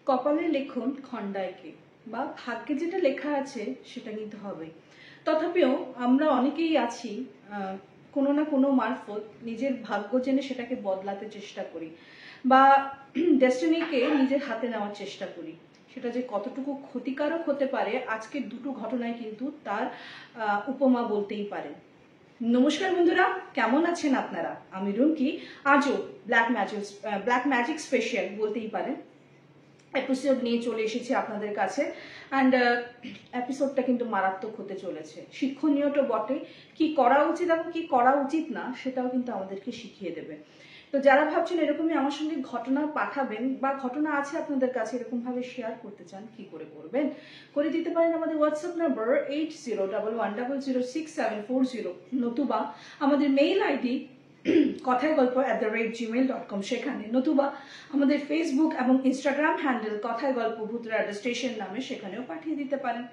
কপালে লেখন খণ্ডায় কে, বা ভাগ্যে যেটা লেখা আছে সেটা কিন্তু হবে। তথাপিও আমরা অনেকেই আছি কোনো না কোনো মারফত নিজের ভাগ্য জেনে সেটাকে বদলাতে চেষ্টা করি, বা ডেস্টিনিকে নিজের হাতে নেওয়ার চেষ্টা করি। সেটা যে কতটুকু ক্ষতিকারক হতে পারে আজকের দুটো ঘটনায় কিন্তু তার উপমা বলতেই পারেন। নমস্কার বন্ধুরা, কেমন আছেন আপনারা? আমি রুমকি। আজও ব্ল্যাক ম্যাজিক স্পেশাল বলতেই পারেন এপিসোড নিয়ে চলে এসেছি আপনাদের কাছে। অ্যান্ড এপিসোডটা কিন্তু মারাত্মক হতে চলেছে, শিক্ষণীয় তো বটে। কি করা উচিত এবং কি করা উচিত না সেটাও কিন্তু আমাদেরকে শিখিয়ে দেবে। তো যারা ভাবছেন এরকমই আমার সঙ্গে ঘটনা পাঠাবেন বা ঘটনা আছে আপনাদের কাছে এরকম ভাবে শেয়ার করতে চান, কি করে করবেন? করে দিতে পারেন আমাদের হোয়াটসঅ্যাপ নাম্বার 8011006740, নতুবা আমাদের মেইল আইডি কথায় গল্প @gmail.com, সেখানে, নতুবা আমাদের ফেসবুক এবং ইনস্টাগ্রাম হ্যান্ডেল কথায় গল্প ভূতরা স্টেশন নামে, সেখানেও পাঠিয়ে দিতে পারেন।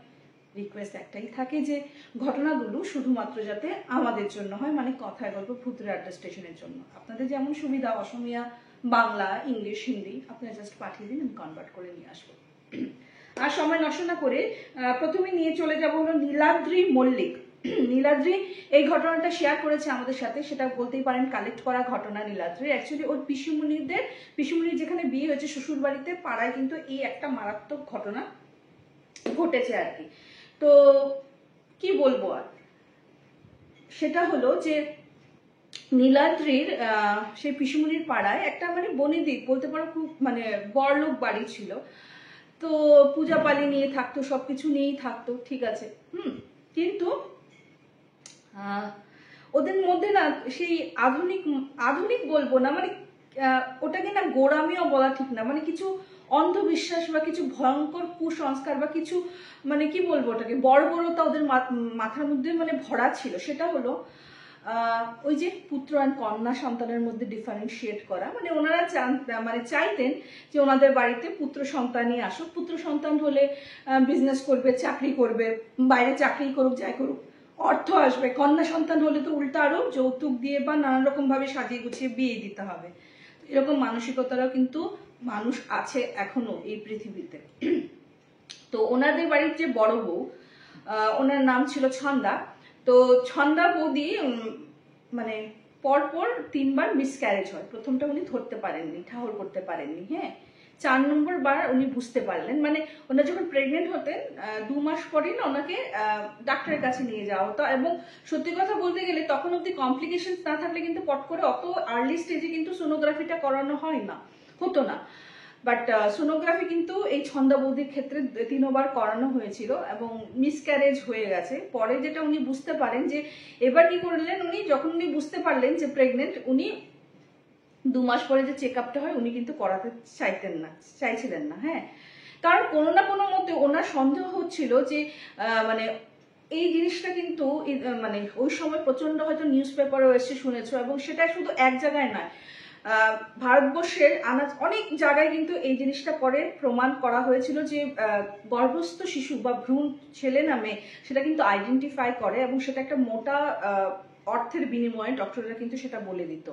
রিকোয়েস্ট একটাই থাকে যে ঘটনাগুলো শুধুমাত্র যাতে আমাদের জন্য হয়, মানে কথায় গল্প ভূতরা স্টেশনের জন্য। আপনাদের যেমন সুবিধা, অসমীয়া, বাংলা, ইংলিশ, হিন্দি, আপনারা জাস্ট পাঠিয়ে দিন, আমি কনভার্ট করে নিয়ে আসবো। আর সময় নষ্ট না করে প্রথমে নিয়ে চলে যাব হলো নীলাদ্রি মল্লিক। নীলাদ্রি এই ঘটনাটা শেয়ার করেছে আমাদের সাথে, সেটা বলতেই পারেন কালেক্ট করা ঘটনা। নীলাদ্রি অ্যাকচুয়ালি ওর পিসুমণির যেখানে বিয়ে হয়েছে শ্বশুর বাড়িতে, পাড়ায় কিন্তু এই একটা মারাত্মক ঘটনা ঘটেছে আর কি। তো কি বলবো আর, সেটা হলো যে নীলাদ্রির সেই পিসুমণির পাড়ায় একটা মানে বনেদিক বলতে পারো, খুব মানে বড়লোক বাড়ি ছিল। তো পূজা পালি নিয়ে থাকতো, সবকিছু নিয়েই থাকতো, ঠিক আছে। কিন্তু ওদের মধ্যে না সেই আধুনিক বলবো না, মানে ওটাকে না গোড়ামিও বলা ঠিক না, মানে কিছু অন্ধবিশ্বাস বা কিছু ভয়ঙ্কর কুসংস্কার বা কিছু মানে কি বলবো ওটাকে, বর্বরতা ওদের মাথার মধ্যে মানে ভরা ছিল। সেটা হলো ওই যে পুত্র আর কন্যা সন্তানের মধ্যে ডিফারেন্সিয়েট করা, মানে ওনারা চাইতেন যে ওনাদের বাড়িতে পুত্র সন্তানই আসুক। পুত্র সন্তান হলে বিজনেস করবে, চাকরি করবে, বাইরে চাকরি করুক, যাই করুক, অর্থ আসবে। কন্যা সন্তান হলে তো উল্টা আরো যৌতুক দিয়ে বা নানান রকম ভাবে সাজিয়ে গুছিয়ে বিয়ে দিতে হবে। এরকম মানসিকতারও কিন্তু মানুষ আছে এখনো এই পৃথিবীতে। তো ওনাদের বাড়ির যে বড় বউ, ওনার নাম ছিল ছন্দা। তো ছন্দা বৌদি মানে পরপর 3বার মিসক্যারেজ হয়। প্রথমটা উনি ধরতে পারেননি, ঠাহর করতে পারেননি, হ্যাঁ। 4 নম্বর বার উনি বুঝতে পারলেন, মানে ওনার যখন প্রেগনেন্ট হতেন 2 মাস পরেই না ওনাকে ডাক্তারের কাছে নিয়ে যাওয়া হতো। এবং সত্যি কথা বলতে গেলে তখন অব্দি কমপ্লিকেশন না থাকলে কিন্তু পট করে অত আর্লি স্টেজে কিন্তু সোনোগ্রাফিটা করানো হয় না, হতো না। বাট সোনোগ্রাফি কিন্তু এই ছন্দা বৌদির ক্ষেত্রে 3বার করানো হয়েছিল এবং মিসক্যারেজ হয়ে গেছে। পরে যেটা উনি বুঝতে পারেন যে এবার কি করলেন, উনি যখন উনি বুঝতে পারলেন যে প্রেগনেন্ট, উনি 2 মাস পরে যে চেক আপটা হয় উনি কিন্তু করাতে চাইছিলেন না, হ্যাঁ। কারণ কোনো না কোনো মতে ওনার সন্দেহ হচ্ছিল যে মানে এই জিনিসটা কিন্তু মানে ওই সময় প্রচন্ড হয়তো নিউজ পেপারও এসে শুনেছো, এবং সেটা শুধু এক জায়গায় নয়, ভারতবর্ষের অনেক জায়গায় কিন্তু এই জিনিসটা পরে প্রমাণ করা হয়েছিল যে গর্ভস্থ শিশু বা ভ্রূণ ছেলে নামে সেটা কিন্তু আইডেন্টিফাই করে, এবং সেটা একটা মোটা অর্থের বিনিময়ে ডক্টররা কিন্তু সেটা বলে দিত।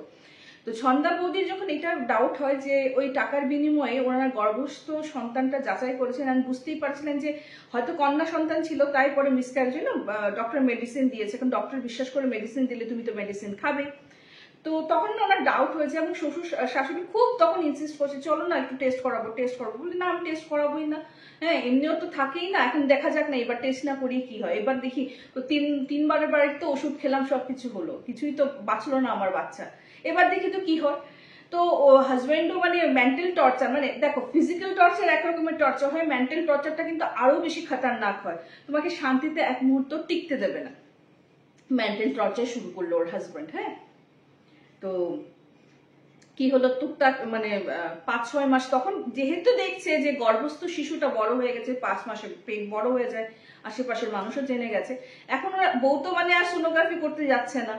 তো ছন্দা বৌদির যখন এটা ডাউট হয় যে ওই টাকার বিনিময়ে ওনারা গর্ভস্থ সন্তানটা যাচাই করেছেন, আর বুঝতেই পারছিলেন যে হয়তো কন্যা সন্তান ছিল, তাই পরে মিসক্যারেজ হলো, ডক্টর মেডিসিন দিয়েছে, কারণ ডক্টর বিশ্বাস করে মেডিসিন দিলে তুমি তো মেডিসিন খাবে। তো তখন না ওনার ডাউট হয়েছে, এবং শ্বশুর শাশুড়ি খুব তখন ইনসিস্ট করছে, চলো না একটু টেস্ট করাবো। বলি না, আমি টেস্ট করাবোই না, হ্যাঁ, এমনিও তো থাকেই না, এখন দেখা যাক না, এবার টেস্ট না করিয়ে কি হয়। এবার দেখি তো 3বারের বাড়িতে তো ওষুধ খেলাম, সবকিছু হলো, কিছুই তো বাঁচলো না আমার বাচ্চা। এবার দেখি তো কি হয়। তো হাজব্যান্ডও মানে মেন্টাল টর্চার, মানে দেখো ফিজিক্যাল টর্চার একরকমের টর্চার হয়, মেন্টাল টর্চারটা কিন্তু আরো বেশি খতরনাক হয়, তোমাকে শান্তিতে এক মুহূর্ত টিকতে দেবে না। মেন্টাল টর্চার শুরু করলো ওর হাজব্যান্ড, হ্যাঁ। তো কি হলো, টুকটাক মানে 5-6 মাস, তখন যেহেতু দেখছে যে গর্ভস্থ শিশুটা বড় হয়ে গেছে, 5 মাসে পেট বড় হয়ে যায়, আশেপাশের মানুষও জেনে গেছে, এখন ওরা বউ তো মানে আর সোনোগ্রাফি করতে যাচ্ছে না।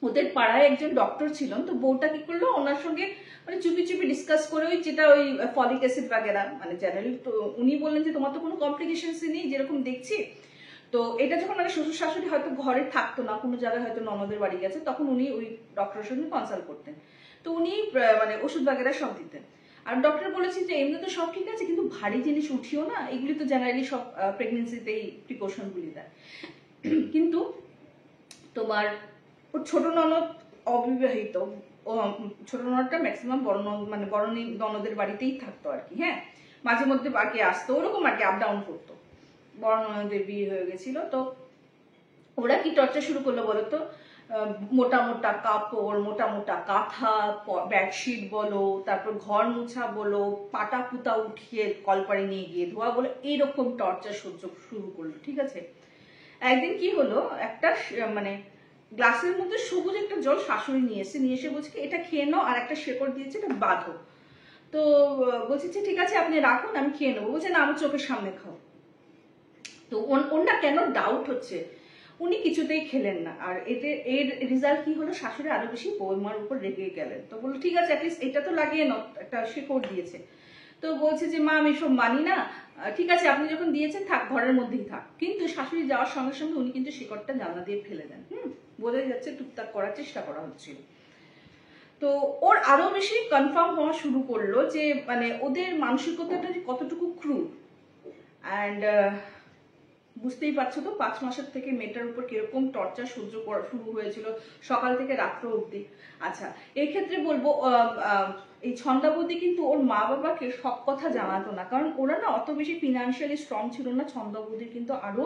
ওদের পাড়ায় একজন ডক্টর ছিলেন, তো বউটা কি করলো, ওনার সঙ্গে মানে চুপি চুপি ডিসকাস করে ওই যেটা ওই ফলিক অ্যাসিড বাগেরা মানে জেনারেলি, তো উনি বললেন যে তোমার তো কোনো কমপ্লিকেশনস নেই যেরকম দেখছি। তো এটা যখন মানে শ্বশুর শাশুড়ি হয়তো ঘরে থাকতো না, কোনো জায়গায় হয়তো ননদের বাড়ি গেছে, তখন উনি ওই ডক্টরের সঙ্গে কনসাল্ট করতেন। তো উনি মানে ওষুধ বাগেরা সব দিতেন। আর ডক্টর বলেছে যে এমনি তো সব ঠিক আছে, কিন্তু ভারী জিনিস উঠিও না, এগুলি তো জেনারেলি সব প্রেগনেন্সিতেই প্রিকশনগুলি দেয়। কিন্তু তোমার ওর ছোট ননদ অবিবাহিত, ও ছোট ননদটা ম্যাক্সিমাম বড় ননদ মানে বড় ননদের বাড়িতেই থাকতো আর কি, হ্যাঁ, মাঝে মধ্যে বাকি আসতো, ওরকম আর কি, আপ ডাউন করতো। বড় ননদের বিয়ে হয়ে গেছিল। তো ওরা কি টর্চার শুরু করলো বলতো, মোটা মোটা কাপড়, মোটা মোটা কাঁথা, বেডশিট বলো, তারপর ঘর মুছা বলো, পাটা পুতা উঠিয়ে কলপারে নিয়ে গিয়ে ধোয়া বলো, এইরকম টর্চার সহ্য শুরু করলো, ঠিক আছে। একদিন কি হলো, একটা মানে গ্লাসের মধ্যে সবুজ একটা জল শাশুড়ি নিয়ে এসে বলছে এটা খেয়ে নাও, আর একটা শেকড় দিয়েছে, এটা বাঁধো। তো বলছি যে ঠিক আছে আপনি রাখুন, আমি খেয়ে নেবো। বলছে না, আমার চোখের সামনে খাও। তো ওর না কেন ডাউট হচ্ছে, উনি কিছুতেই খেলেন না। আর এর রেজাল্ট কি হলো, শাশুড়ি আরো বেশি বৌমার উপর রেগে গেলেন। তো বললো ঠিক আছে অ্যাটলিস্ট এটা তো লাগিয়ে নাও, একটা শিকড় দিয়েছে। তো বলছে যে মা আমি সব মানি না, ঠিক আছে আপনি যখন দিয়েছেন থাক, ঘরের মধ্যেই থাক। কিন্তু শাশুড়ি যাওয়ার সঙ্গে সঙ্গে উনি কিন্তু শিকড়টা জানলা দিয়ে ফেলে দেন। বোঝা যাচ্ছে টুকটাক করার চেষ্টা করা হচ্ছিল। তো ওর আরো বেশি কনফার্ম হওয়া শুরু করলো যে মানে ওদের মানসিকতাটা যে কতটুকু ক্রুর। অ্যান্ড বুঝতেই পারছো তো 5 মাসের থেকে মেয়েটার উপর কিরকম টর্চার সহ্য করা শুরু হয়েছিল, সকাল থেকে রাত্র অবধি। আচ্ছা, এই ক্ষেত্রে বলবো এই ছন্দাবতী কিন্তু ওর মা বাবাকে সব কথা জানাতো না, কারণ ওরা না অত বেশি ফিনান্সিয়ালি স্ট্রং ছিল না। ছন্দাবতীর কিন্তু আরো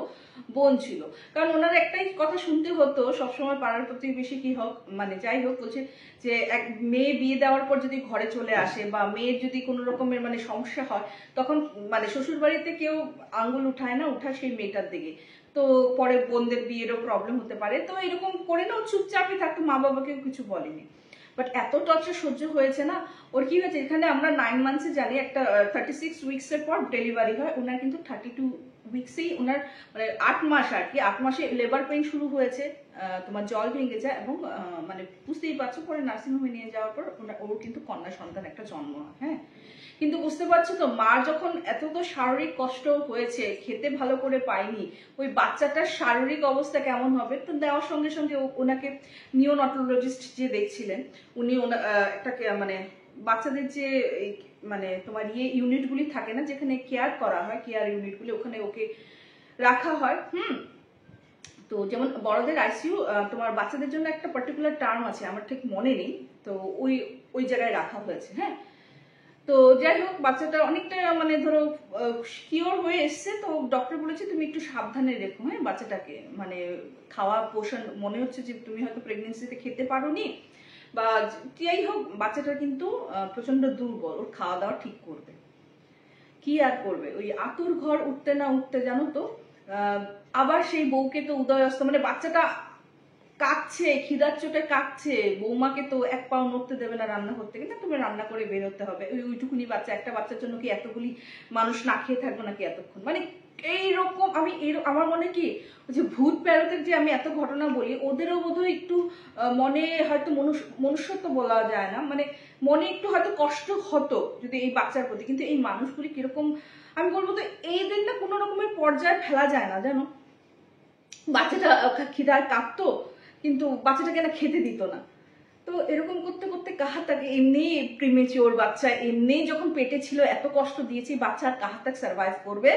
বোন ছিল, কারণ ওনার একটাই কথা শুনতে হতো সবসময়, পাড়ার প্রতিবেশী কি হোক মানে যাই হোক, বলছে যে এক মেয়ে বিয়ে দেওয়ার পর যদি ঘরে চলে আসে বা মেয়ের যদি কোনো রকমের মানে সমস্যা হয়, তখন মানে শ্বশুর বাড়িতে কেউ আঙ্গুল উঠায় না, উঠায় সেই মেয়েটার দিকে। তো পরে বোনদের বিয়েরও প্রবলেম হতে পারে। তো এরকম করে না ও চুপচাপই থাকতো, মা বাবাকেও কিছু বলেনি। বাট এত টর্চার সহ্য হয়েছে না, ওর কি হয়েছে, এখানে আমরা 9 মান্থসে জানি একটা 36 উইকসের পর ডেলিভারি হয়, ওনার কিন্তু 32 উইকসেই ওনার মানে 8 মাস আর কি, 8 মাসে লেবার পেইন শুরু হয়েছে, তোমার জল ভেঙে যায়, এবং মানে বুঝতেই পারছো পরে নার্সিংহোমে নিয়ে যাওয়ার পর ওর কিন্তু কন্যা সন্তান একটা জন্ম হয়, হ্যাঁ। কিন্তু বুঝতে পারছো তো, মার যখন এত তো শারীরিক কষ্ট হয়েছে, খেতে ভালো করে পায়নি, ওই বাচ্চাটার শারীরিক অবস্থা কেমন হবে। তো দেওয়ার সঙ্গে সঙ্গে ওনাকে নিওনাটোলজিস্ট যে দেখছিলেন, উনি একটা মানে বাচ্চাদের যে মানে তোমার ইউনিটগুলি থাকে না, যেখানে কেয়ার করা হয়, কেয়ার ইউনিটগুলি, ওখানে ওকে রাখা হয়। তো যেমন বড়দের আইসিইউ, তোমার বাচ্চাদের জন্য একটা পার্টিকুলার টার্ম আছে, আমার ঠিক মনে নেই। তো ওই জায়গায় রাখা হয়েছে, হ্যাঁ। তো যাই হোক, বাচ্চাটা অনেকটা মানে ধরো কিওর হয়ে এসছে। তো ডক্টর বলেছে তুমি একটু সাবধানে রেখো, হ্যাঁ, বাচ্চাটাকে, মানে খাওয়া পোষণ, মনে হচ্ছে যে তুমি হয়তো প্রেগনেন্সিতে খেতে পারোনি বা যাই হোক, বাচ্চাটা কিন্তু প্রচন্ড দুর্বল, ওর খাওয়া দাওয়া ঠিক করবে। কি আর করবে, ওই আতুর ঘর উঠতে না উঠতে জানো তো আবার সেই বউকে তো উদয় অস্ত, মানে বাচ্চাটা কাঁদছে, খিদার চোটে কাঁদছে, বৌমাকে তো এক পাও নড়তে দেবে না রান্না করতে, কিন্তু তুমি রান্না করে বেরোতে হবে। ওইটুকুনি বাচ্চা, একটা বাচ্চার জন্য কি এতগুলি মানুষ না খেয়ে থাকবো নাকি এতক্ষণ, মানে এইরকম। আমি আমার মনে কি যে ভূত প্রেরতের যে আমি এত ঘটনা বলি, ওদেরও বোধহয় একটু মনে হয়তো মনুষ্যত্ব বলা যায় না, মানে মনে একটু হয়তো কষ্ট হতো যদি এই বাচ্চার প্রতি। কিন্তু এই মানুষগুলি কিরকম আমি বলবো, তো এই দিন না কোনো রকমের পর্যায়ে ফেলা যায় না জানো। বাচ্চাটা খিদায় কাঁদতো, কিন্তু বাচ্চাটাকে না খেতে দিত না। তো এরকম করতে করতে কাহাতাকে, এমনি প্রিমেচিওর বাচ্চা, এমনি যখন পেটে ছিল এত কষ্ট দিয়েছি, বাচ্চা কাহাতাক সার্ভাইভ করবে।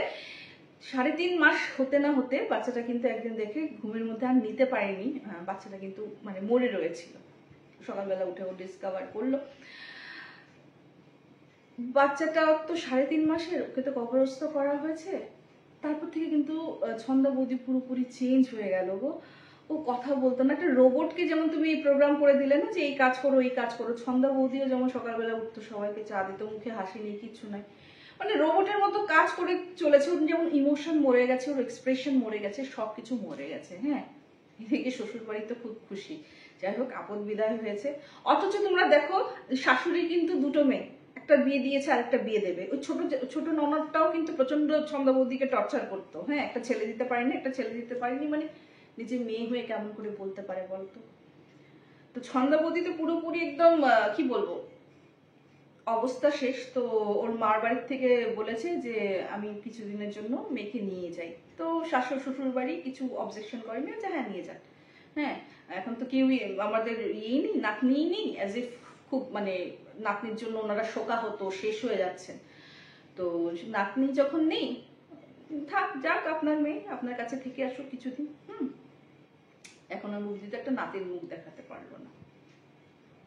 3.5 মাস হতে না হতে বাচ্চাটা কিন্তু একদিন দেখে ঘুমের মধ্যে আর নিতে পারেনি, বাচ্চাটা কিন্তু মানে মরে রয়েছিল। সকালবেলা উঠে ও ডিসকভার করলো বাচ্চাটা তো 3.5 মাসের, ওকে তো কবরস্থ করা হয়েছে। তারপর থেকে কিন্তু ছন্দা বৌদি পুরোপুরি চেঞ্জ হয়ে গেল গো। ও কথা বলতো না, একটা রোবটকে যেমন তুমি প্রোগ্রাম করে দিলে না যে এই কাজ করো এই কাজ করো, ছন্দা বৌদিও যেমন সকালবেলা উঠতো, সবাইকে চা দিত, মুখে হাসি নেই, কিচ্ছু নাই, মানে রোবটের মতো কাজ করে চলেছে। ওর যেমন ইমোশন মরে গেছে, ওর এক্সপ্রেশন মরে গেছে, সবকিছু মরে গেছে, হ্যাঁ। এদিকে শ্বশুর বাড়ি তো খুব খুশি, যাই হোক আপদ বিদায় হয়েছে। অথচ তোমরা দেখো শাশুড়ি কিন্তু দুটো মেয়ে, একটা বিয়ে দিয়েছে আর একটা বিয়ে দেবে। ওই ছোট ছোট ননদটাও কিন্তু প্রচন্ড ছন্দবৌদিকে টর্চার করতো, হ্যাঁ, একটা ছেলে দিতে পারেনি, একটা ছেলে দিতে পারেনি, মানে নিজের মেয়ে হয়ে কেমন করে বলতে পারে বলতো। তো ছন্দবৌদি তো পুরোপুরি একদম কি বলবো, অবস্থা শেষ। তো ওর মার বাড়ির থেকে বলেছে যে আমি কিছুদিনের জন্য মেয়েকে নিয়ে যাই। তো শাশুড় শ্বশুর বাড়ি কিছু অবজেকশন করেনি, যে হ্যাঁ নিয়ে যান। হ্যাঁ, এখন তো কেউই আমাদের ইয়েই নেই, নাতনিই নেই, অ্যাজ ইফ খুব মানে নাতনির জন্য ওনারা শোকাহত, শেষ হয়ে যাচ্ছেন। তো নাতনি যখন নেই, থাক যাক আপনার মেয়ে, আপনার কাছে থেকে আসো কিছুদিন। এখন আর মুখ দিতে একটা নাতির মুখ দেখাতে পারলো না,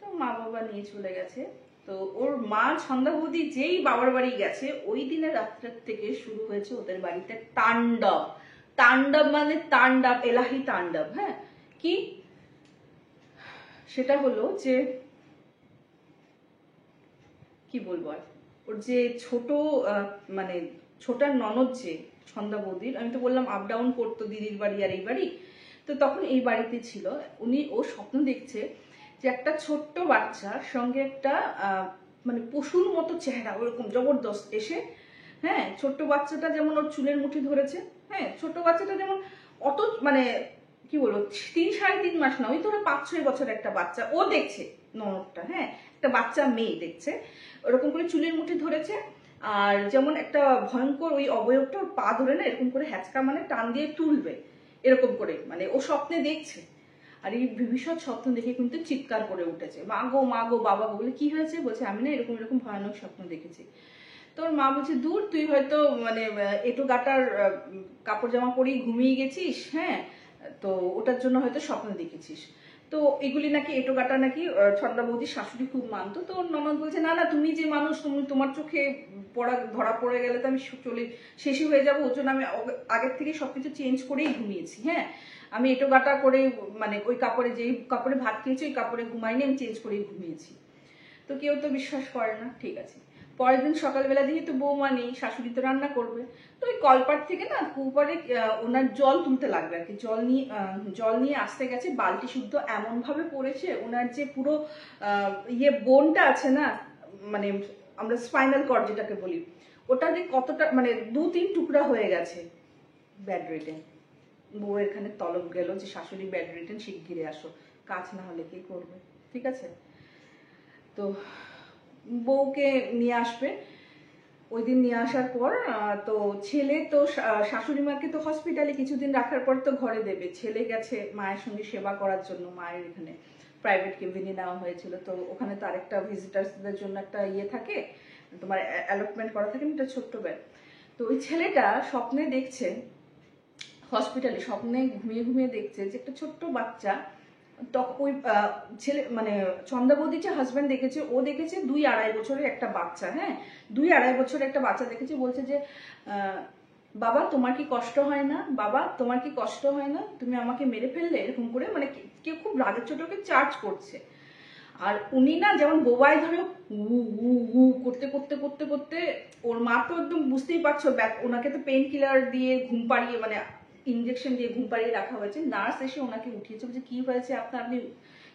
তো মা বাবা নিয়ে চলে গেছে। তো ওর মা ছন্দাবতী যেই বাবার বাড়ি গেছে, ওই দিনের রাত্রের থেকে শুরু হয়েছে ওদের বাড়িতে তাণ্ডব। তাণ্ডব মানে তাণ্ডব, এলাহি তাণ্ডব। হ্যাঁ, কি সেটা হলো যে কি বলবো আর, ওর যে ছোট মানে ছোটার ননদ যে ছন্দা বৌদির, আমি তো বললাম আপ ডাউন করতো দিদির বাড়ি আর এই বাড়ি, তো তখন এই বাড়িতে ছিল। ও স্বপ্ন দেখছে যে একটা ছোট্ট বাচ্চার সঙ্গে একটা মানে পশুর মতো চেহারা, ওরকম জবরদস্ত এসে, হ্যাঁ, ছোট্ট বাচ্চাটা যেমন ওর চুলের মুঠি ধরেছে, হ্যাঁ, ছোট্ট বাচ্চাটা যেমন অত মানে কি বলবো 3-3.5 মাস না, ওই ধরো 5-6 বছরের একটা বাচ্চা ও দেখছে, ননদটা, হ্যাঁ, একটা বাচ্চা মেয়ে দেখছে, ওরকম করে চুলের মুঠি ধরেছে। আর যেমন একটা ভয়ঙ্কর ওই অবয়বটা ওর পা ধরে না এরকম করে হ্যাচকা মানে টান দিয়ে তুলবে, এরকম করে মানে ও স্বপ্নে দেখছে। আর এই ভীষণ স্বপ্ন দেখে কিন্তু চিৎকার করে উঠেছে, মা গো বাবা গো। বলে কি হয়েছে? বলছে আমি না এরকম এরকম ভয়ানক স্বপ্ন দেখেছি। তোর মা বলছে দূর, তুই হয়তো মানে এটো গাটার কাপড় জামা পরেই ঘুমিয়ে গেছিস, হ্যাঁ, তো ওটার জন্য হয়তো স্বপ্ন দেখেছিস। তো এগুলি নাকি এটো গাটা নাকি ছন্দা বৌদির শাশুড়ি খুব মানতো। তো ননদ বলছে না না, তুমি যে মানুষ, তুমি তোমার চোখে ধরা পড়ে গেলে তো আমি চলে শেষই হয়ে যাবো, ওর জন্য আমি আগের থেকে সবকিছু চেঞ্জ করেই ঘুমিয়েছি। হ্যাঁ, আমি এটো গাটা করে মানে ওই কাপড়ে, যেই কাপড়ে ভাত খেয়েছি ওই কাপড়ে ঘুমাইনি, আমি চেঞ্জ করেই ঘুমিয়েছি। তো কেউ তো বিশ্বাস করে না, ঠিক আছে। পরের দিন সকালবেলা যেহেতু বৌমা নেই, শাশুড়ি তো রান্না করবে, তো ওই কলপাট থেকে না কুপারে ওনার জল তুলতে লাগবে আর কি, জল নিয়ে আসতে গেছে, বালতি শুদ্ধ এমন ভাবে পড়েছে, ওনার যে পুরো বোনটা আছে না, মানে আমরা স্পাইনাল কর্ড যেটাকে বলি, ওটা যে কতটা মানে 2-3 টুকরা হয়ে গেছে। ব্যাড রিটেন, বউয়ের এখানে তলব গেল যে শাশুড়ি ব্যাড রিটেন, শিগগিরে আসো, কাজ না হলে কি করবে, ঠিক আছে। তো বউকে নিয়ে আসবে, ওই দিন নিয়ে আসার পর তো ছেলে তো শাশুড়ি মাকে তো হসপিটালে কিছুদিন রাখার পর তো ঘরে দেবে। ছেলে গেছে মায়ের সঙ্গে সেবা করার জন্য, মায়ের এখানে প্রাইভেট কেবিনে নেওয়া হয়েছিল, তো ওখানে তো আরেকটা ভিজিটার্সদের জন্য একটা ইয়ে থাকে, তোমার অ্যালটমেন্ট করা থাকে, একটা ছোট্ট ব্যাগ। তো ওই ছেলেটা স্বপ্নে দেখছে, হসপিটালে স্বপ্নে ঘুমিয়ে ঘুমিয়ে দেখছে যে একটা ছোট্ট বাচ্চা, ওই ছেলে মানে ছন্দাবতী যে হাজব্যান্ড দেখেছে, ও দেখেছে 2-2.5 বছরের একটা বাচ্চা, হ্যাঁ, 2-2.5 বছরের একটা বাচ্চা দেখেছে। বলছে যে বাবা তোমার কি কষ্ট হয় না, বাবা তোমার কি কষ্ট হয় না, তুমি আমাকে মেরে ফেললে, এরকম করে মানে কেউ খুব রাগের ছোটকে চার্জ করছে। আর উনি না যেমন বোবায় ধরে হু করতে করতে করতে করতে, ওর মা তো একদম বুঝতেই পারছো, ওনাকে তো পেন কিলার দিয়ে ঘুম পাড়িয়ে মানে ইঞ্জেকশন দিয়ে ঘুম পাড়িয়ে রাখা হয়েছে। নার্স এসে ওনাকে উঠিয়েছে, বলছে কি হয়েছে আপনার, আপনি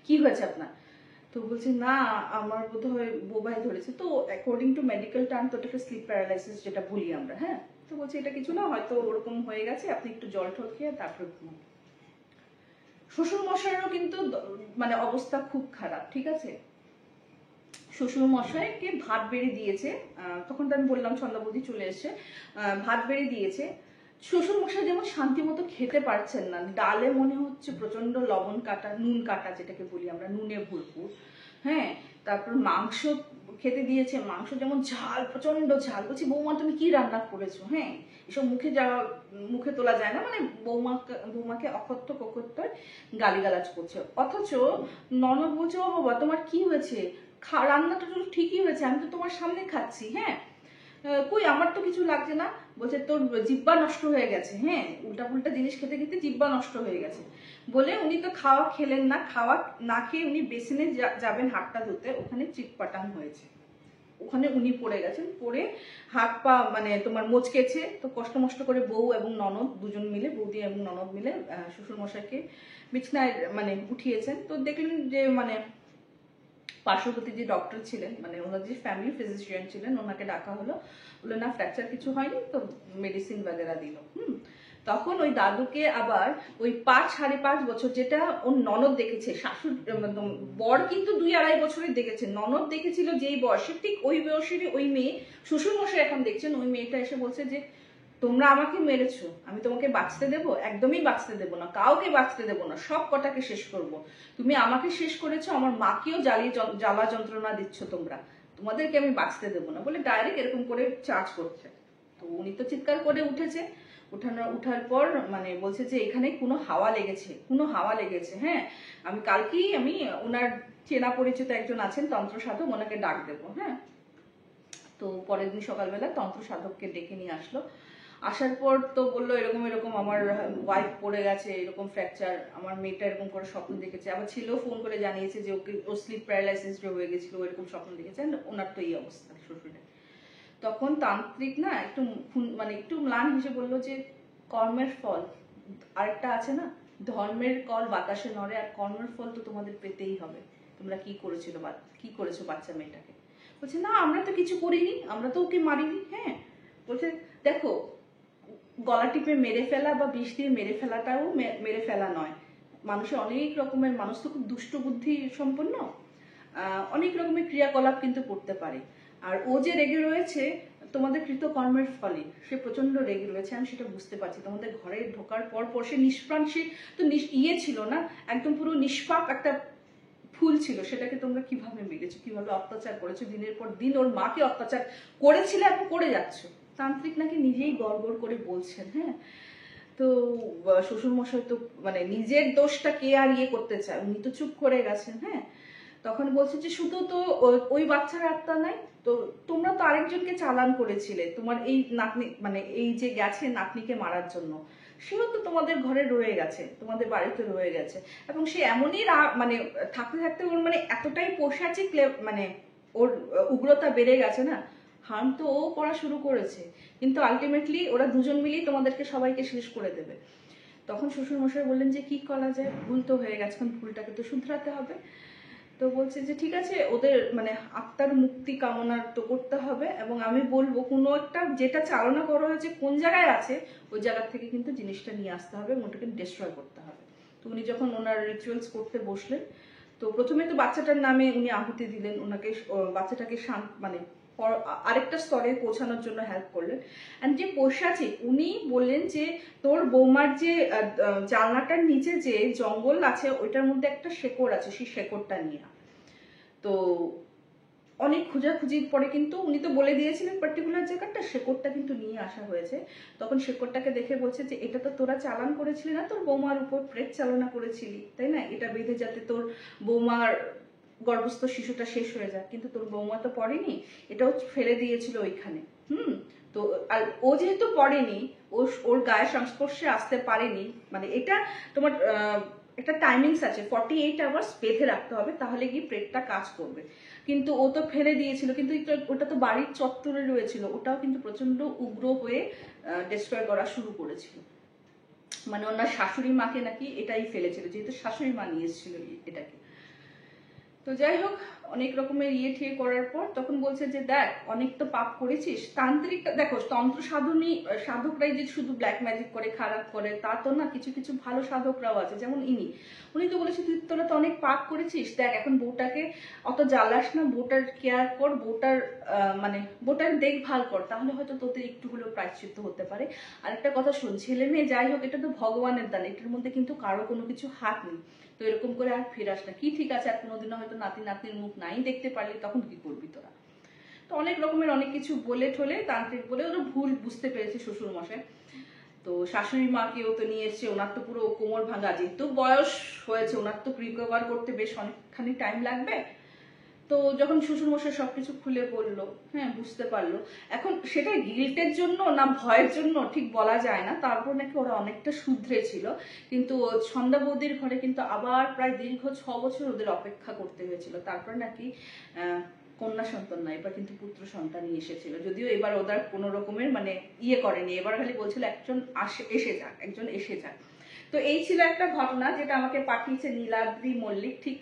কি হয়েছে আপনার? তো বলছে না আমার বোধহয় বোবায় ধরেছে। তো অ্যাকর্ডিং টু মেডিকেল টার্ম তো ওটাকে স্লিপ প্যারালাইসিস যেটা বলি আমরা, হ্যাঁ। তো বলছে এটা কিছু না, হয়তো ওরকম হয়ে গেছে, আপনি একটু জল টল খেয়ে তারপরে ঘুমান। শ্বশুর মশাইয়েরও কিন্তু মানে অবস্থা খুব খারাপ, ঠিক আছে। শ্বশুর মশাইকে ভাত বেড়ে দিয়েছে, তখন তো আমি বললাম ছন্দাবতী চলে এসে ভাত বেড়ে দিয়েছে। শ্বশুর মশাই যেমন শান্তি মতো খেতে পারছেন না, ডালে মনে হচ্ছে প্রচন্ড লবণ কাটা, নুন কাটা যেটাকে বলি আমরা, নুনে ভরপুর, হ্যাঁ। তারপর মাংস খেতে দিয়েছে, মাংস যেমন ঝাল, প্রচন্ড ঝাল। বলছি বৌমা তুমি কি রান্না করেছো? হ্যাঁ, এসব মুখে তোলা যায় না, মানে বৌমাকে অকথ্য ককথ্য গালিগালাজ করছে। অথচ ননদ বলছে ও বাবা তোমার কি হয়েছে, রান্নাটা তো ঠিকই হয়েছে, আমি তো তোমার সামনে খাচ্ছি, হ্যাঁ, কই আমার তো কিছু লাগছে না। বলছে তোর জিব্বা নষ্ট হয়ে গেছে, হ্যাঁ, উল্টা পুল্টা জিনিস খেতে খেতে জিব্বা নষ্ট হয়ে গেছে। বলে উনি তো খাওয়া খেলেন না, খাওয়া না খেয়ে উনি বেসিনে যাবেন হাতটা ধুতে, ওখানে চিটপাটাং হয়েছে, ওখানে উনি পড়ে গেছেন, পড়ে হাত পা মানে তোমার মোচকেছে। তো কষ্ট মষ্ট করে বউ এবং ননদ দুজন মিলে, বৌদি এবং ননদ মিলে শ্বশুর মশাইকে বিছনায় মানে উঠিয়েছেন। তো দেখলেন যে মানে পার্শ্ববর্তী যে ডক্টর ছিলেন, মানে ওনার যে ফ্যামিলি ফিজিশিয়ান ছিলেন, ওনাকে ডাকা হলো, বললো না ফ্র্যাকচার কিছু হয়নি, তো মেডিসিন বাগেরা দিল। তখন ওই দাদুকে আবার ওই 5-5.5 বছর, যেটা ওর ননদ দেখেছে, শাশুড়ি বর কিন্তু 2-2.5 বছরের দেখেছে, ননদ দেখেছিল যেই বয়সে, ঠিক ওই বয়সেরই ওই মেয়ে শ্বশুর মশাই এখন দেখছেন। ওই মেয়েটা এসে বলছে যে তোমরা আমাকে মেরেছো, আমি তোমাকে বাঁচতে দেবো? একদমই বাঁচতে দেবো না, কাউকে বাঁচতে দেবো না, সব কটাকে শেষ করব। তুমি আমাকে শেষ করেছো, আমার মাকেও জ্বালা যন্ত্রণা দিচ্ছ তোমরা, তোমাদেরকে আমি বাঁচতে দেবো না বলে ডাইরেক্ট এরকম করে চার্জ করছে। তো উনি তো চিৎকার করে উঠেছে, উঠার পর মানে বলছে যে এখানে কোনো হাওয়া লেগেছে। হ্যাঁ, আমি কালকেই ওনার চেনা পরিচিত একজন আছেন তন্ত্র সাধক, ওনাকে ডাক দেবো। হ্যাঁ, তো পরের দিন সকালবেলা তন্ত্র সাধককে ডেকে নিয়ে আসলো। আসার পর তো বললো এরকম এরকম আমার ওয়াইফ পড়ে গেছে, এরকম ফ্র্যাকচার, আমার মেয়েটা এরকম করে স্বপ্ন দেখেছে, আবার ছেলেও ফোন করে জানিয়েছে যে ও স্লিপ প্যারালাইসিস হয়ে গেছিল, এরকম স্বপ্ন দেখেছে, ওনার তো এই অবস্থা শ্বশুরের। তখন তান্ত্রিক না একটু একটু ম্লান হেসে বললো যে কর্মের ফল আরেকটা আছে না, ধর্মের কল বাতাসে নড়ে, আর কর্মের ফল তো তোমাদের পেতেই হবে। তোমরা কি করেছো বাচ্চা মেয়েটাকে? বলছে না আমরা তো কিছু করিনি, আমরা তো ওকে মারিনি। হ্যাঁ, বলছে দেখো গলা টিপে মেরে ফেলা বা বিষ দিয়ে মেরে ফেলাটাও মেরে ফেলা নয়। মানুষের অনেক রকমের, মানুষ তো খুব দুষ্ট বুদ্ধি সম্পন্ন, অনেক রকমের ক্রিয়াকলাপ কিন্তু করতে পারে। আর ও যে রেগে রয়েছে তোমাদের কৃতকর্মের ফলে, সে প্রচন্ড রেগে রয়েছে, আমি সেটা বুঝতে পারছি। তোমাদের ঘরে ঢোকার পর সে নিষ্প্রাণ, সে তো ছিল না, একদম পুরো নিষ্পাপ একটা ফুল ছিল, সেটাকে তোমরা কিভাবে মেরেছো, কিভাবে অত্যাচার করেছো, দিনের পর দিন ওর মাকে অত্যাচার করেছিলে এবং করে যাচ্ছ। তান্ত্রিক নাকি নিজেই গড় করে বলছেন। হ্যাঁ, তো শ্বশুরমশাই তো মানে নিজের দোষটা কে আর করতে চায়, উনি তো চুপ করে গেছেন। হ্যাঁ, তখন বলছে যে শুধু তো ওই বাচ্চার আত্মা নাই, তো তোমরা তো আরেকজনকে চালান করেছিলে, তোমার এই নাতনি মানে এই যে গেছে নাতনিকে মারার জন্য, সেও তো তোমাদের ঘরে রয়ে গেছে, তোমাদের বাড়িতে রয়ে গেছে, এবং সে এমনই মানে থাকতে থাকতে ওর মানে এতটাই পোশাচিক মানে ওর উগ্রতা বেড়ে গেছে না, হার্ম তো ও করা শুরু করেছে, কিন্তু আলটিমেটলি ওরা দুজন মিলেই তোমাদেরকে সবাইকে শেষ করে দেবে। তখন শ্বশুরমশাই বললেন যে কি করা যায়, ভুল তো হয়ে গেছে, ভুলটাকে তো শুধরাতে হবে। তো বলছে যে ঠিক আছে, ওদের মানে আত্মার মুক্তি কামনা তো করতে হবে, এবং আমি বলবো কোনো একটা যেটা চালনা করা হয়েছে কোন জায়গায় আছে ওই জায়গা থেকে কিন্তু জিনিসটা নিয়ে আসতে হবে এবং ওটাকে ডিস্ট্রয় করতে হবে। তো উনি যখন ওনার রিচুয়ালস করতে বসলেন, তো প্রথমে তো বাচ্চাটার নামে উনি আহুতি দিলেন, ওনাকে বাচ্চাটাকে মানে আরেকটা স্তরে পৌঁছানোর জন্য হেল্প করলেন। অ্যান্ড যে পৈশাচিক, উনি বললেন যে তোর বৌমার যে জানলাটার নিচে যে জঙ্গল আছে ওইটার মধ্যে একটা শেকড় আছে, সেই শেকড়টা নিয়ে। তো অনেক খোঁজাখুঁজির পরে কিন্তু উনি তো বলে দিয়েছিলেন পার্টিকুলার জায়গাটা, শেকড়টা কিন্তু নিয়ে আসা হয়েছে। তখন শেকড়টাকে দেখে বলছে যে এটা তো তোরা চালান করেছিলি না, তোর বৌমার উপর প্রেত চালনা করেছিলি, তাই না? এটা বেঁধে যাতে তোর বৌমার গর্ভস্থ শিশুটা শেষ হয়ে যায়, কিন্তু তোর বৌমা তো পড়েনি, এটাও ফেলে দিয়েছিল ওইখানে। তো আর ও যেহেতু পড়েনি, ওর গায়ে সংস্পর্শে আসতে পারেনি, মানে এটা তোমার একটা টাইমিংস আছে, 48 আওয়ার্স বেঁধে রাখতে হবে, তাহলে গিয়ে প্রেতটা কাজ করবে। কিন্তু ও তো ফেলে দিয়েছিল, কিন্তু ওটা তো বাড়ির চত্বরে রয়েছিল, ওটাও কিন্তু প্রচন্ড উগ্র হয়ে ডিস্ট্রয় করা শুরু করেছিল। মানে ওনার শাশুড়ি মাকে নাকি এটাই ফেলেছিল, যেহেতু শাশুড়ি মা নিয়ে এসেছিল এটাকে। তো যাই হোক, অনেক রকমের ঠিয়ে করার পর তখন বলছে যে দেখ অনেক তো পাপ করেছিস। তান্ত্রিক দেখো, তন্ত্র সাধকরাই যে শুধু ব্ল্যাক ম্যাজিক করে খারাপ করে তা তো না, কিছু কিছু ভালো সাধকরাও আছে, যেমন উনি তো বলেছে তুই তোরা তো অনেক পাপ করেছিস, দেখ এখন বউটাকে অত জ্বালাস না, বউটার কেয়ার কর, বউটার দেখভাল কর, তাহলে হয়তো তোদের একটু হলেও প্রায়শ্চিত্ত হতে পারে। আর একটা কথা শোন, ছেলে মেয়ে যাই হোক এটা তো ভগবানের দান, এটার মধ্যে কিন্তু কারো কোনো কিছু হাত নেই, তো এরকম করে আর ফিরাস না। কি ঠিক আছে, আর কোনোদিনও হয়তো নাতির মুখ নাই দেখতে পারলি, তখন কি করবি তোরা? তো অনেক রকমের অনেক কিছু বলে ঠলে তান্ত্রিক বলে ওরা ভুল বুঝতে পেরেছে শ্বশুর মশাই। তো শাশুড়ি মাকেও তো নিয়ে এসছে, ওনার তো পুরো কোমর ভাঙা, যেহেতু বয়স হয়েছে ওনার তো রিকভার করতে বেশ অনেকখানি টাইম লাগবে। তো যখন শ্বশুরমশাই সবকিছু খুলে বললো, হ্যাঁ বুঝতে পারলো, এখন সেটা গিল্টের জন্য না ভয়ের জন্য ঠিক বলা যায় না, তারপর নাকি ওরা অনেকটা শুধরে ছিল। কিন্তু সন্ধ্যা বৌদির ঘরে কিন্তু আবার প্রায় দীর্ঘ 6 বছর ওদের অপেক্ষা করতে হয়েছিল, তারপর নাকি কন্যা সন্তান না, এবার কিন্তু পুত্র সন্তানই এসেছিল। যদিও এবার ওদের কোনো রকমের মানে করেনি, এবার খালি বলছিল একজন এসে যাক। তো এই ছিল একটা ঘটনা যেটা আমাকে পাঠিয়েছে নীলাদ্রি মল্লিক। ঠিক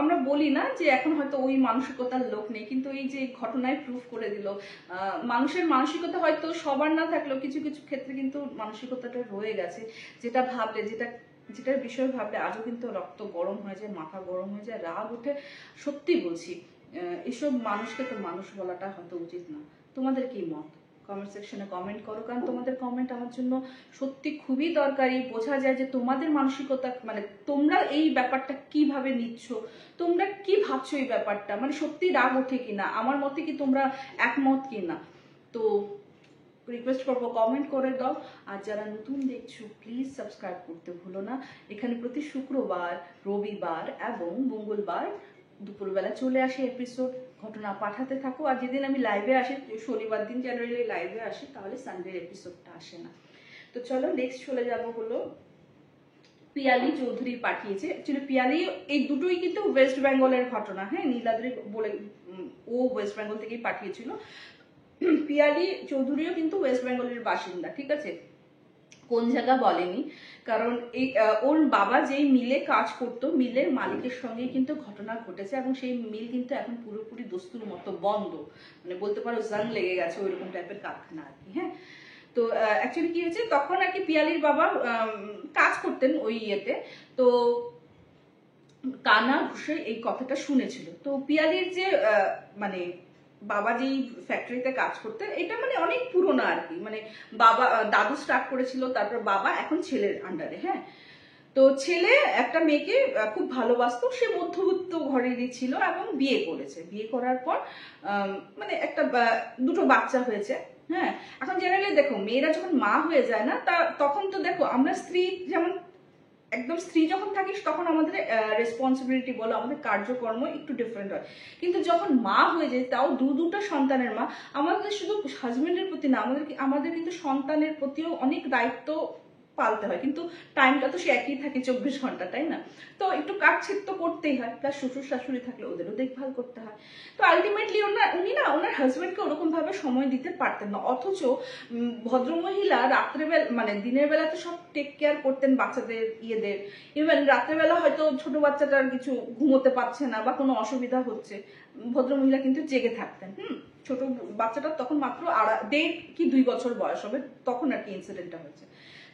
আমরা বলি না যে এখন হয়তো ওই মানসিকতার লোক নেই, কিন্তু এই যে ঘটনায় প্রুফ করে দিল মানুষের মানসিকতা হয়তো সবার না থাকলেও কিছু কিছু ক্ষেত্রে কিন্তু মানসিকতাটা রয়ে গেছে, যেটা ভাবলে যেটার বিষয় ভাবলে আজও কিন্তু রক্ত গরম হয়ে যায়, মাথা গরম হয়ে যায়, রাগ উঠে। সত্যি বলছি, এসব মানুষকে তো মানুষ বলাটা হয়তো উচিত না। তোমাদের কি মত? কমেন্ট সেকশনে কমেন্ট করো, কারণ তোমাদের কমেন্ট আমার জন্য সত্যি খুবই দরকারি। বোঝা যায় যে তোমাদের মানসিকতা, মানে তোমরা এই ব্যাপারটা কিভাবে নিচ্ছ, তোমরা কি ভাবছো এই ব্যাপারটা, মানে সত্যি রাগ ওঠে কিনা, আমার মতে কি তোমরা একমত কিনা। তো রিকোয়েস্ট করবো কমেন্ট করে দাও, আর যারা নতুন দেখছো প্লিজ সাবস্ক্রাইব করতে ভুলো না। এখানে প্রতি শুক্রবার, রবিবার এবং মঙ্গলবার দুপুরবেলা চলে আসে এপিসোড, ঘটনা পাঠাতে থাকো। আর যেদিন আমি লাইভে আসি, শনিবার দিন জেনারেলি লাইভে আসি, তাহলে সানডের এপিসোডটা আসে না। তো চলো নেক্সট চলে যাব হলো পিয়ালি চৌধুরী পাঠিয়েছে। অ্যাকচুয়ালি পিয়ালি, এই দুটোই কিন্তু ওয়েস্ট বেঙ্গলের ঘটনা, হ্যাঁ, নীলাদ্রি বলে ও ওয়েস্ট বেঙ্গল থেকেই পাঠিয়েছিল। পিয়ালি চৌধুরীও কিন্তু ওয়েস্ট বেঙ্গলের বাসিন্দা, ঠিক আছে, কোন জায়গা বলেনি, কারণ এই ওর বাবা যেই মিলে কাজ করতো, মিলের মালিকের সঙ্গেই কিন্তু ঘটনা ঘটেছে, এবং সেই মিল কিন্তু এখন পুরোপুরি দস্তুর মতো বন্ধ, মানে বলতে পারো জাং লেগে গেছে, ওইরকম টাইপের কারখানা আর কি। হ্যাঁ, তো অ্যাকচুয়ালি কি হয়েছে, তখন আর কি পিয়ালির বাবা কাজ করতেন ওই ইয়েতে, তো কানা ঘুষে এই কথাটা শুনেছিল। তো পিয়ালির যে মানে বাবা যেই ফ্যাক্টরিতে কাজ করতেন, এটা মানে অনেক পুরোনো আর কি, মানে বাবা দাদু স্টার্ট করেছিল, তারপর বাবা, এখন ছেলের আন্ডারে। হ্যাঁ, তো ছেলে একটা মেয়েকে খুব ভালোবাসতো, সে মধ্যবিত্ত ঘরেরই ছিল এবং বিয়ে করেছে। বিয়ে করার পর মানে একটা দুটো বাচ্চা হয়েছে। হ্যাঁ, এখন জেনারেলি দেখো, মেয়েরা যখন মা হয়ে যায় না, তখন তো দেখো আমরা স্ত্রী, যেমন একদম স্ত্রী যখন থাকিস তখন আমাদের রেসপন্সিবিলিটি বলো, আমাদের কার্যকর্ম একটু ডিফারেন্ট হয়, কিন্তু যখন মা হয়ে যায়, তাও দুটো সন্তানের মা, আমাদের শুধু হাজবেন্ডের প্রতি না, আমাদের কিন্তু সন্তানের প্রতিও অনেক দায়িত্ব পালতে হয়, কিন্তু টাইমটা তো সে একই থাকে 24 ঘন্টা, তাই না? তো একটু কাটছেদ তো করতেই হয়, প্লাস শ্বশুর শাশুড়ি থাকলে ওদেরও দেখভাল করতে হয়। তো আলটিমেটলি উনি না ওনার হাজবেন্ডকে ওরকম ভাবে সময় দিতে পারতেন না, অথচ ভদ্রমহিলা রাত্রেবেলা, মানে দিনের বেলা তো সব টেক কেয়ার করতেন বাচ্চাদের, ইয়েদের, ইভেন রাত্রেবেলা হয়তো ছোট বাচ্চাটার কিছু ঘুমোতে পারছে না বা কোনো অসুবিধা হচ্ছে, ভদ্রমহিলা কিন্তু জেগে থাকতেন। ছোট বাচ্চাটা তখন মাত্র 1.5 কি 2 বছর বয়স হবে, তখন আর কি ইনসিডেন্টটা হয়েছে।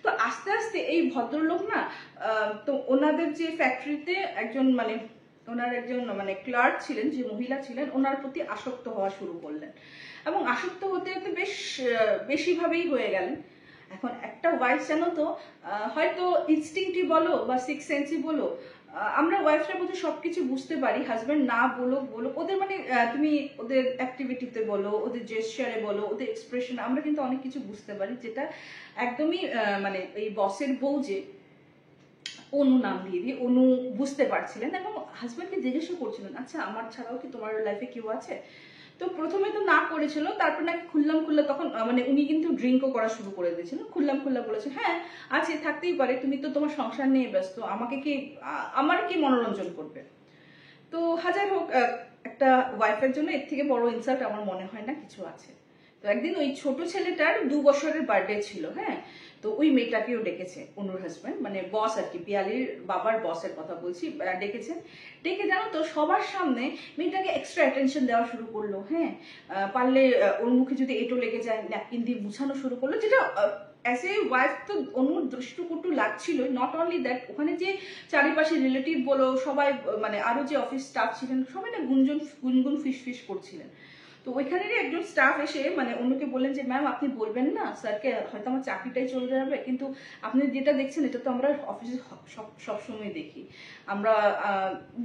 তো আস্তে আস্তে এই ভদ্রলোক না, তো ওনাদের যে ফ্যাক্টরিতে একজন মানে ওনার একজন মানে ক্লার্ক ছিলেন, যে মহিলা ছিলেন, ওনার প্রতি আসক্ত হওয়া শুরু করলেন, এবং আসক্ত হতে হতে বেশ বেশিভাবেই হয়ে গেলেন। এখন একটা ওয়াইফ জানো তো, হয়তো ইনস্টিংক্টিভ বলো বা সিক্স সেন্সি বলো, আমরা ওয়াইফরা বোধহয় সবকিছু বুঝতে পারি, হাজবেন্ড না বলো ওদের মানে তুমি ওদের অ্যাক্টিভিটিতে বলো, ওদের জেস্চারে বলো, ওদের এক্সপ্রেশন, আমরা কিন্তু অনেক কিছু বুঝতে পারি, যেটা একদমই মানে এই বসের বউ যে অনু নাম দিয়ে দিয়ে অনু বুঝতে পারছিলেন, এবং হাজবেন্ডকে জিজ্ঞাসা করছিলেন, আচ্ছা আমার ছাড়াও কি তোমার লাইফে কেউ আছে? তো প্রথমে তো না করেছিল, তারপর নাকি খুললাম খুল্লা, তখন মানে উনি কিন্তু ড্রিঙ্কও করা শুরু করে দিয়েছিলেন, খুললাম খুল্লা বলেছে, হ্যাঁ আছে, থাকতেই পারে, তুমি তো তোমার সংসার নিয়ে ব্যস্ত, আমাকে কি আমার কি মনোরঞ্জন করবে? তো হাজার হোক, একটা ওয়াইফের জন্য এর থেকে বড় ইনসাল্ট আমার মনে হয় না কিছু আছে। তো একদিন ওই ছোট ছেলেটার 2 বছরের বার্থডে ছিল। হ্যাঁ, তো ওই মেয়েটাকেও ডেকেছে অনুর হাজব্যান্ড, মানে বস আর কি, পিয়ালির বাবার বসের কথা বলছি, ডেকেছেন। ডেকে জানো তো সবার সামনে মেয়েটাকে এক্সট্রা অ্যাটেনশন দেওয়া শুরু করলো। হ্যাঁ, পারলে ওর মুখে যদি এঁটো লেগে যায় ন্যাপকিন দিয়ে মুছানো শুরু করলো, যেটা অ্যাজ এ ওয়াইফ তো অনুর দৃষ্টকটু লাগছিল। নট অনলি দ্যাট, ওখানে যে চারিপাশে রিলেটিভ বলো সবাই, মানে আরো যে অফিস স্টাফ ছিলেন সবাই না গুনগুন ফিস করছিলেন। তো ওইখানেরই একজন স্টাফ এসে মানে অন্যকে বললেন যে ম্যাম আপনি বলবেন না স্যারকে, হয়তো আমার চাকরিটাই চলে যাবে, কিন্তু আপনি যেটা দেখছেন এটা তো আমরা অফিসে সবসময় দেখি, আমরা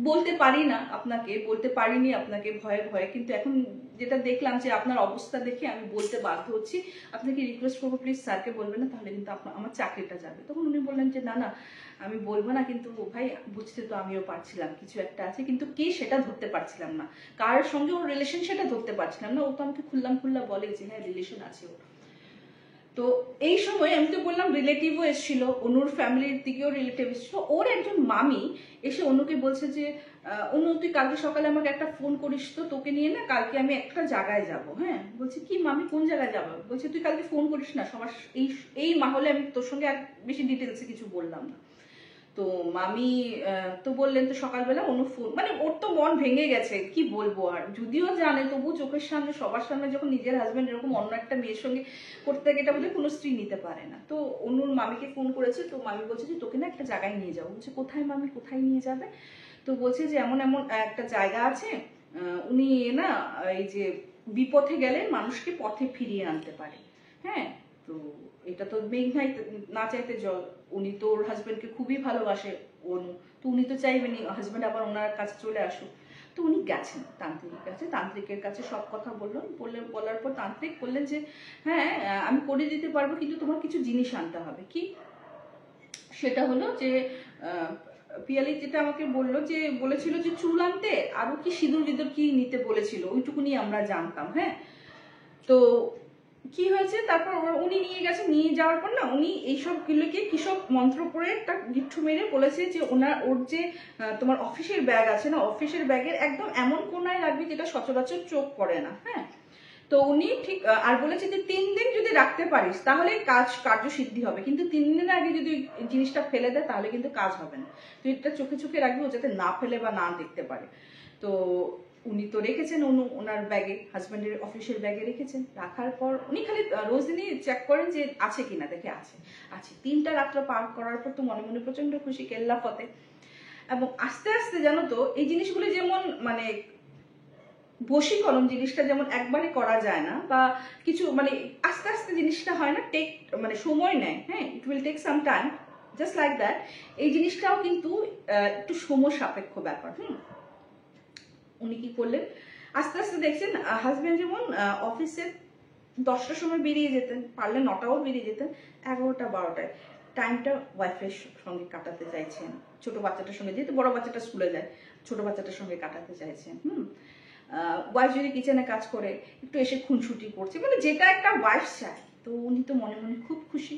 বলতে পারি না আপনাকে, বলতে পারিনি আপনাকে ভয়ে ভয়ে, কিন্তু এখন যেটা দেখলাম যে আপনার অবস্থা দেখে আমি বলতে বাধ্য হচ্ছি, আপনাকে রিকোয়েস্ট করবো প্লিজ স্যারকে বলবেন না, তাহলে কিন্তু আমার চাকরিটা যাবে। তখন উনি বললেন যে না না আমি বলবো না, কিন্তু ভাই বুঝতে তো আমিও পারছিলাম কিছু একটা আছে, কিন্তু কে সেটা ধরতে পারছিলাম না, কার সঙ্গে ওর রিলেশন সেটা ধরতে পারছিলাম না। ও তো আমাকে খুললা বলে যে হ্যাঁ রিলেশন আছে ওর। তো এই সময় আমি তো বললাম রিলেটিভও এসেছিল, অনুর ফ্যামিলির দিকেও রিলেটিভ এসেছিল, ওর একজন মামি এসে অনুকে বলছে যে অনু তুই কালকে সকালে আমাকে একটা ফোন করিস তো, তোকে নিয়ে না কালকে আমি একটা জায়গায় যাব। হ্যাঁ, বলছে কি মামি কোন জায়গায় যাবো? বলছে তুই কালকে ফোন করিস না, সবার এই মাহলে আমি তোর সঙ্গে আর বেশি ডিটেলসে কিছু বললাম না। তো মামি তো বললেন, তো সকালবেলা অনু ফোন, মানে ওর তো মন ভেঙে গেছে, কি বলবো, আর যদিও জানে তবু চোখের সামনে সবার সামনে যখন নিজের হাজবেন্ড এরকম অন্য একটা মেয়ের সঙ্গে করতে থাকে, এটা বোধহয় কোনো স্ত্রী নিতে পারে না। তো অনুর মামিকে ফোন করেছে, তো মামি বলছে যে তোকে না একটা জায়গায় নিয়ে যাবো। বলছে কোথায় মামি, কোথায় নিয়ে যাবে? তো বলছে যে এমন এমন একটা জায়গা আছে, উনি না এই যে বিপথে গেলে মানুষকে পথে ফিরিয়ে আনতে পারে। হ্যাঁ, তো এটা তো মেঘনাই না চাইতে জল, উনি তো ওর হাজবেন্ডকে খুবই ভালোবাসে অনু, তো উনি তো চাইবেনি হাজবেন্ড আবার ওনার কাছে চলে আসুক। তো উনি গেছেন তান্ত্রিকের কাছে, তান্ত্রিকের কাছে সব কথা বলার পর তান্ত্রিক বললেন যে হ্যাঁ আমি করে দিতে পারবো, কিন্তু তোমার কিছু জিনিস আনতে হবে। কি সেটা হলো যে পিয়ালি যেটা আমাকে বললো যে বলেছিল যে চুল আনতে, আরো কি সিঁদুর বিদুর কি নিতে বলেছিল, ওইটুকুনি আমরা জানতাম। হ্যাঁ, তো কি হয়েছে তারপর উনি নিয়ে গেছে, নিয়ে যাওয়ার পর না উনি এইসব গুলোকে কিসব মন্ত্র পড়ে একটা গিট্টু মেরে বলেছে যে ওর যে তোমার অফিসের ব্যাগ আছে না, অফিসের ব্যাগের একদম এমন কোনায় রাখবি যেটা সচরাচর চোখ পড়ে না। হ্যাঁ, তো উনি ঠিক আর বলেছে যে 3 দিন যদি রাখতে পারিস তাহলে কার্য সিদ্ধি হবে, কিন্তু 3 দিনের আগে যদি জিনিসটা ফেলে দেয় তাহলে কিন্তু কাজ হবে না। তুই এটা চোখে চোখে রাখবি, ও যাতে না ফেলে বা না দেখতে পারে। তো উনি তো রেখেছেন ওনার ব্যাগে, হাজব্যান্ডের অফিসের ব্যাগে রেখেছেন। রাখার পর উনি খালি রোজ দিনই চেক করেন যে আছে কিনা, দেখে আছে। 3টা রাত্র পার করার পর তো মনে মনে প্রচন্ড খুশি, কেল্লা ফতে। এবং আস্তে আস্তে জানো তো এই জিনিসগুলো যেমন মানে বশীকরণ জিনিসটা যেমন একবারে করা যায় না, বা কিছু মানে আস্তে আস্তে জিনিসটা হয় না, মানে সময় নেয়। হ্যাঁ, it will take some time, just like that. এই জিনিসটাও কিন্তু একটু সময় সাপেক্ষ ব্যাপার। উনি কি করলেন, আস্তে আস্তে দেখছেন হাজবেন্ড যেমন অফিসে 10টার সময় বেরিয়ে যেতেন, পারলে 9টাও বেরিয়ে যেতেন, 11টা 12টায় টাইমটা ওয়াইফের সঙ্গে কাটাতে চাইছেন, ছোট বাচ্চাটার সঙ্গে, যেহেতু বড় বাচ্চাটা স্কুলে যায়, ছোট বাচ্চাটার সঙ্গে কাটাতে চাইছেন। ওয়াইফ যদি কিচেনে কাজ করে একটু এসে খুনসুটি করছে, মানে যেটা একটা ওয়াইফ চায়। তো উনি তো মনে মনে খুব খুশি।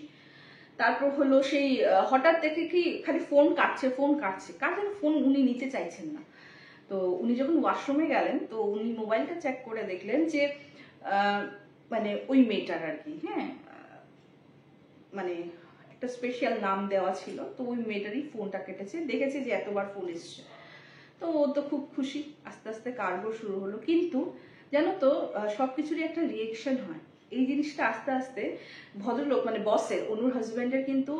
তারপর হলো সেই হঠাৎ দেখে কি খালি ফোন কাটছে, কার ফোন উনি নিতে চাইছেন না। তো উনি যখন ওয়াশরুমে গেলেন তো উনি মোবাইলটা চেক করে দেখলেন যে মানে ওই মেয়েটার আর কি, হ্যাঁ মানে একটা স্পেশাল নাম দেওয়া ছিল, তো ওই মেয়েটারই ফোনটা কেটেছে, দেখেছে যে এতবার ফোন এসছে। তো ও তো খুব খুশি, আস্তে আস্তে কার্গো শুরু হলো। কিন্তু জানো তো সবকিছুরই একটা রিয়েকশন হয়। এই জিনিসটা আস্তে আস্তে ভদ্রলোক মানে বসের, অনুর হাজব্যান্ডের কিন্তু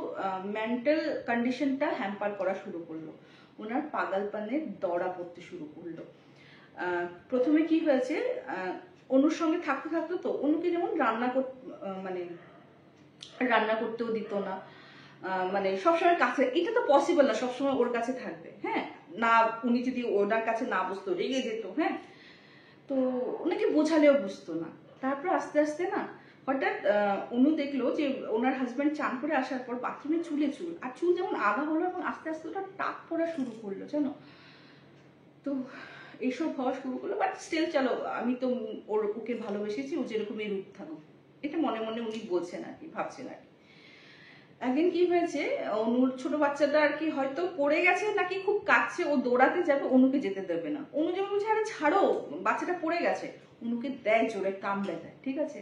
মেন্টাল কন্ডিশনটা হ্যাম্পার করা শুরু করলো, ওনার পাগলপানের দড়া পড়তে শুরু করলো। প্রথমে কি হয়েছে, অনুর সঙ্গে থাকতে থাকতো তো অনুকে যেমন মানে রান্না করতেও দিত না, মানে সবসময় কাছে, এটা তো পসিবল না সবসময় ওর কাছে থাকবে। হ্যাঁ, না উনি যদি ওনার কাছে না বসতো রেগে যেত। হ্যাঁ, তো ওনাকে বোঝালেও বুঝতো না। তারপর আস্তে আস্তে না হঠাৎ অনু দেখলো যে ওনার হাজব্যান্ড চান করে আসার পর বাথরুমে চুল, আর চুল যেমন আধা হলো এবং আস্তে আস্তে ওটা টাক পড়া শুরু করলো জানো। তো এইসব হওয়া শুরু করলো, বাট স্টিল চলো আমি তো ওকে ভালোবেসেছি, ও যেরকমই রূপ থাকুক, এটা মনে মনে উনি বলছেন আর কি, ভাবছেন আর কি। একদিন কি হয়েছে, অনুর ছোট বাচ্চাটা আর কি হয়তো পড়ে গেছে নাকি খুব কাঁদছে, ও দৌড়াতে যাবে, অনুকে যেতে দেবে না। অনু যেমন বলছে আরে ছাড়ো বাচ্চাটা পড়ে গেছে, অনুকে দেয় জোরে, কামড়ে দেয়। ঠিক আছে,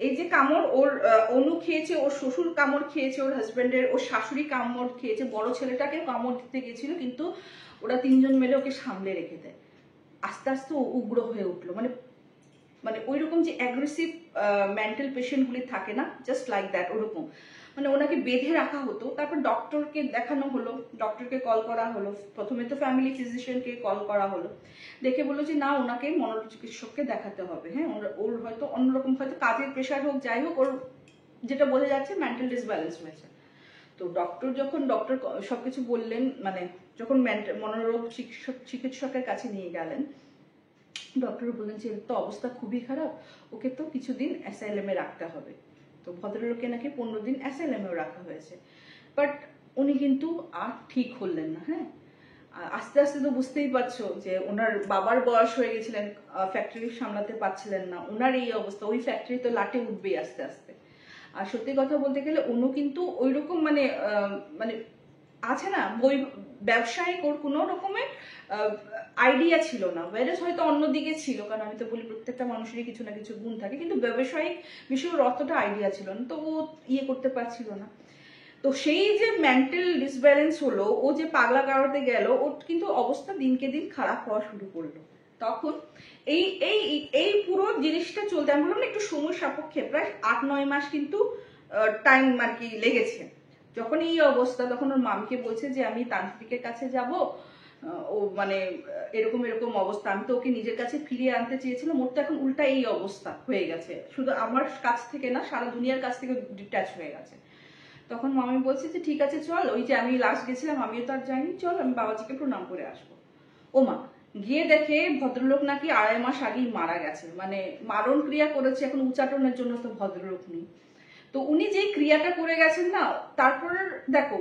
এই যে কামড় ওর অনু খেয়েছে, ওর শ্বশুর কামড় খেয়েছে, ওর হাজবেন্ডের, ওর শাশুড়ি কামড় খেয়েছে, বড় ছেলেটাকে কামড় দিতে গেছিল, কিন্তু ওরা 3জন মিলে ওকে সামলে রেখে দেয়। আস্তে আস্তে উগ্র হয়ে উঠলো, মানে মানে ওই রকম যে অ্যাগ্রেসিভ মেন্টাল পেশেন্টগুলি থাকে না, জাস্ট লাইক দ্যাট, ওরকম মানে ওনাকে বেঁধে রাখা হতো। তারপর ডক্টরকে দেখানো হলো, ডক্টরকে কল করা হলো, প্রথমে তো ফ্যামিলি ফিজিশিয়ানকে কল করা হলো, দেখে বললো যে না ওনাকে মনোচিকিৎসককে দেখাতে হবে। হ্যাঁ, ওর হয়তো অন্যরকম, হয়তো কাজের প্রেশার হোক, যাই হোক, ওর যেটা বোঝা যাচ্ছে মেন্টাল ডিসব্যালেন্স হয়েছে। তো ডক্টর সবকিছু বললেন, মানে যখন মনোরোগ চিকিৎসকের কাছে নিয়ে গেলেন, ডক্টর বললেন যে তো অবস্থা খুবই খারাপ, ওকে তো কিছুদিন অ্যাসাইলামে রাখতে হবে। তো ভদ্রলোকে নাকি 15 দিন অ্যাসাইলামেও রাখা হয়েছে, বাট উনি কিন্তু আর ঠিক হলেন না। হ্যাঁ, আস্তে আস্তে তো বুঝতেই পারছো যে ওনার বাবার বয়স হয়ে গেছিলেন, ফ্যাক্টরি সামলাতে পারছিলেন না, ওনার এই অবস্থা, ওই ফ্যাক্টরি তো লাটে উঠবেই আস্তে আস্তে। আর সত্যি কথা বলতে গেলে অনু কিন্তু ওই রকম মানে মানে আছে না ব্যবসায়িক ওর কোনো রকমের আইডিয়া ছিল না, ওয়ারেস হয়তো অন্যদিকে ছিল, কারণ আমি তো বলি প্রত্যেকটা মানুষেরই কিছু না কিছু গুণ থাকে, কিন্তু ব্যবসায়িক বিষয়ে ওর অতটা আইডিয়া ছিল না, তো ও করতে পারছিল না। তো সেই যে মেন্টাল ডিসব্যালেন্স হলো, ও যে পাগলা গারোতে গেল, ওর কিন্তু অবস্থা দিনকে দিন খারাপ হওয়া শুরু করলো। তখন এই এই এই পুরো জিনিসটা চলতে আমি বললাম না একটু সময় সাপেক্ষে, প্রায় 8-9 মাস কিন্তু টাইম আর কি লেগেছে। যখন এই অবস্থা, তখন ওর মামকে বলছে যে আমি তান্ত্রিকের কাছে যাব, ও মানে এরকম এরকম অবস্থা, আমি তো ওকে নিজের কাছে ফিরিয়ে আনতে চেয়েছিলাম, ওর তো এখন উল্টা এই অবস্থা হয়ে গেছে, শুধু আমার কাছ থেকে না সারা দুনিয়ার কাছ থেকে ডিট্যাচ হয়ে গেছে। তখন মামি বলছে যে ঠিক আছে চল, ওই যে আমি লাস্ট গেছিলাম, আমিও তো আর যাইনি, চল আমি বাবাজিকে প্রণাম করে আসবো। ও মা, গিয়ে দেখে ভদ্রলোক নাকি 2.5 মাস আগেই মারা গেছে, মানে মারণ ক্রিয়া করেছে, এখন উচ্চাটনের জন্য তো ভদ্রলোক নেই। তো উনি যে ক্রিয়াটা করে গেছেন না, তারপর দেখো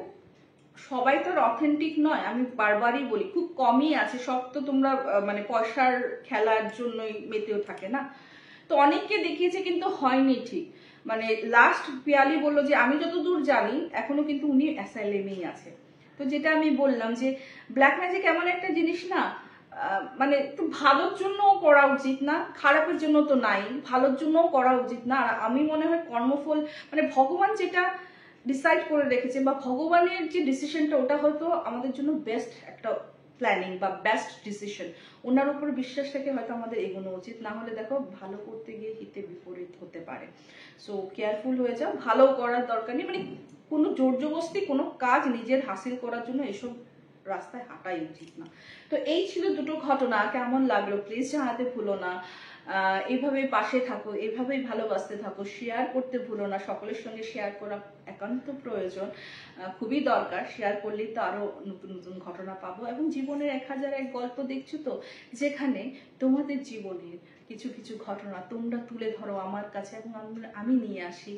সবাই তো অথেন্টিক নয়, আমি বারবারই বলি, খুব কমই আছে, সব তো তোমরা মানে পয়সার খেলার জন্যই মেতেও থাকে না। তো অনেককে দেখিয়েছে কিন্তু হয়নি ঠিক, মানে লাস্ট পিয়ালি বললো যে আমি যতদূর জানি এখনো কিন্তু উনি অ্যাসাইলেমেই আছে। তো যেটা আমি বললাম যে ব্ল্যাক ম্যাজিক এমন একটা জিনিস না, মানে একটু ভালোর জন্য করা উচিত না, খারাপের জন্য তো নাই, ভালোর জন্য করা উচিত না। আর আমি মনে হয় কর্মফল মানে ভগবান যেটা ডিসাইড করে রেখেছে বা ভগবানের যে ডিসিশনটা, ওটা হয়তো আমাদের জন্য বেস্ট একটা প্ল্যানিং বা বেস্ট ডিসিশন। ওনার উপর বিশ্বাস রেখে হয়তো আমাদের এগোনো উচিত, না হলে দেখো ভালো করতে গিয়ে হিতে বিপরীত হতে পারে। সো কেয়ারফুল হয়ে যাও, ভালো করার দরকার নেই, মানে কোনো জোর জবরদস্তি কোনো কাজ নিজের হাসিল করার জন্য এসব রাস্তায় হাঁটাই উচিত না। তো এই ছিল দুটো ঘটনা, কেমন লাগলো প্লিজ জানাতে ভুলো না। এইভাবে পাশে থাকো, এইভাবেই ভালোবাসতে থাকো, শেয়ার করতে ভুলো না, সকলের সঙ্গে শেয়ার করা একান্ত প্রয়োজন, খুবই দরকার, শেয়ার করলেই তো আরো নতুন নতুন ঘটনা পাবো। এবং জীবনের 1001 গল্প দেখছো তো, যেখানে তোমাদের জীবনের কিছু কিছু ঘটনা তোমরা তুলে ধরো আমার কাছে এবং আমি নিয়ে আসি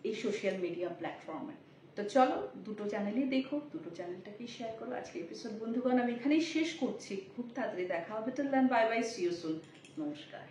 এই সোশ্যাল মিডিয়া প্ল্যাটফর্মে। তো চলো দুটো চ্যানেলই দেখো, দুটো চ্যানেলটাকেই শেয়ার করো। আজকে এপিসোড বন্ধুগণ আমি এখানেই শেষ করছি, খুব তাড়াতাড়ি দেখা হবে, till then bye bye, see you soon, নমস্কার।